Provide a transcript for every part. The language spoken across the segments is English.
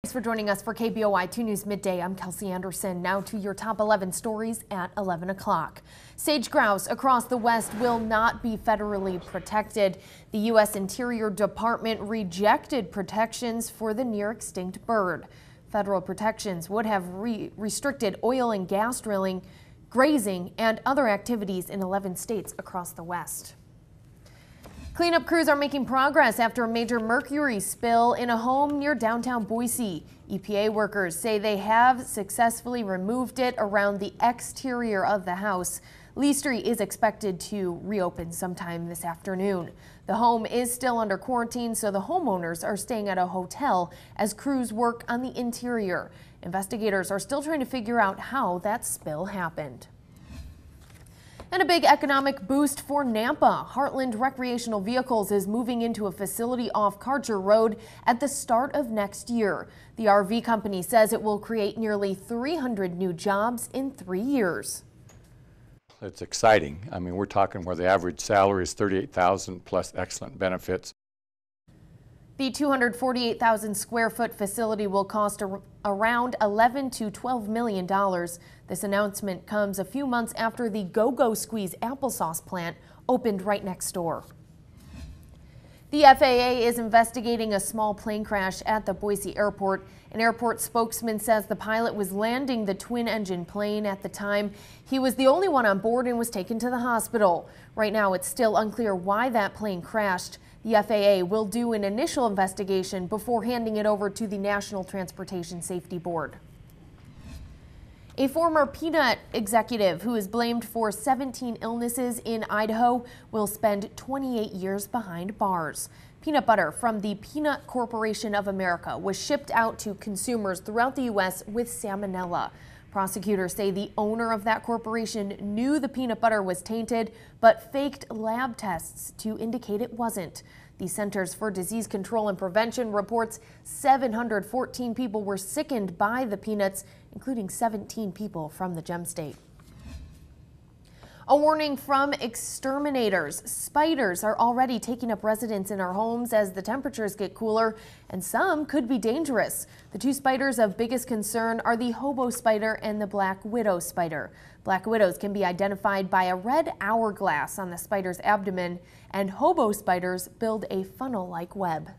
Thanks for joining us for KBOI 2 News Midday. I'm Kelsey Anderson. Now to your top 11 stories at 11 o'clock. Sage grouse across the West will not be federally protected. The U.S. Interior Department rejected protections for the near extinct bird. Federal protections would have restricted oil and gas drilling, grazing, and other activities in 11 states across the West. Cleanup crews are making progress after a major mercury spill in a home near downtown Boise. EPA workers say they have successfully removed it around the exterior of the house. Lee Street is expected to reopen sometime this afternoon. The home is still under quarantine, so the homeowners are staying at a hotel as crews work on the interior. Investigators are still trying to figure out how that spill happened. And a big economic boost for Nampa. Heartland Recreational Vehicles is moving into a facility off Karcher Road at the start of next year. The RV company says it will create nearly 300 new jobs in 3 years. It's exciting. I mean, we're talking where the average salary is $38,000 plus excellent benefits. The 248,000 square foot facility will cost around $11 to $12 million. This announcement comes a few months after the Go-Go Squeeze applesauce plant opened right next door. The FAA is investigating a small plane crash at the Boise airport. An airport spokesman says the pilot was landing the twin-engine plane at the time. He was the only one on board and was taken to the hospital. Right now, it's still unclear why that plane crashed. The FAA will do an initial investigation before handing it over to the National Transportation Safety Board. A former peanut executive who is blamed for 17 illnesses in Idaho will spend 28 years behind bars. Peanut butter from the Peanut Corporation of America was shipped out to consumers throughout the U.S. with salmonella. Prosecutors say the owner of that corporation knew the peanut butter was tainted, but faked lab tests to indicate it wasn't. The Centers for Disease Control and Prevention reports 714 people were sickened by the peanuts, including 17 people from the gem state. A warning from exterminators. Spiders are already taking up residence in our homes as the temperatures get cooler, and some could be dangerous. The two spiders of biggest concern are the hobo spider and the black widow spider. Black widows can be identified by a red hourglass on the spider's abdomen, and hobo spiders build a funnel-like web.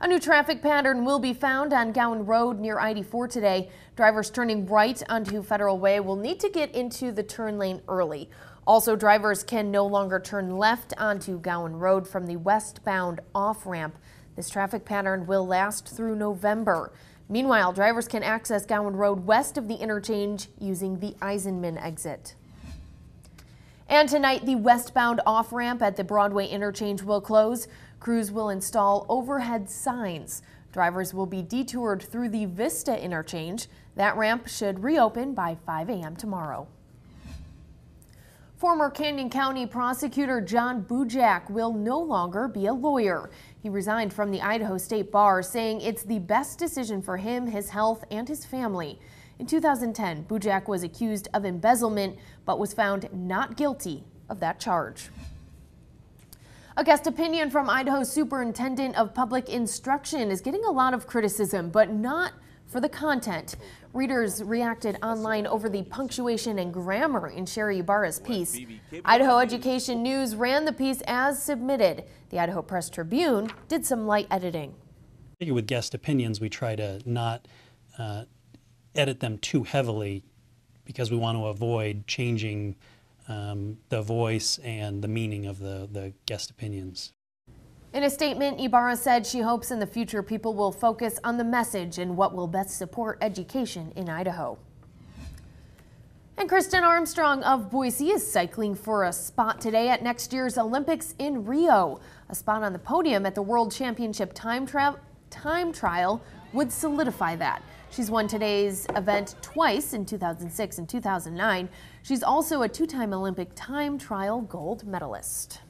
A new traffic pattern will be found on Gowan Road near I-84 today. Drivers turning right onto Federal Way will need to get into the turn lane early. Also, drivers can no longer turn left onto Gowan Road from the westbound off-ramp. This traffic pattern will last through November. Meanwhile, drivers can access Gowan Road west of the interchange using the Eisenman exit. And tonight, the westbound off-ramp at the Broadway interchange will close. Crews will install overhead signs. Drivers will be detoured through the Vista interchange. That ramp should reopen by 5 a.m. tomorrow. Former Canyon County prosecutor John Bujak will no longer be a lawyer. He resigned from the Idaho State Bar, saying it's the best decision for him, his health, and his family. In 2010, Bujak was accused of embezzlement, but was found not guilty of that charge. A guest opinion from Idaho's Superintendent of Public Instruction is getting a lot of criticism, but not for the content. Readers reacted online over the punctuation and grammar in Sherry Ibarra's piece. Idaho Education News ran the piece as submitted. The Idaho Press Tribune did some light editing. With guest opinions, we try to not edit them too heavily because we want to avoid changing the voice and the meaning of the guest opinions. In a statement, Ibarra said she hopes in the future people will focus on the message and what will best support education in Idaho. And Kristen Armstrong of Boise is cycling for a spot today at next year's Olympics in Rio. A spot on the podium at the World Championship time trial would solidify that. She's won today's event twice in 2006 and 2009. She's also a two-time Olympic time trial gold medalist.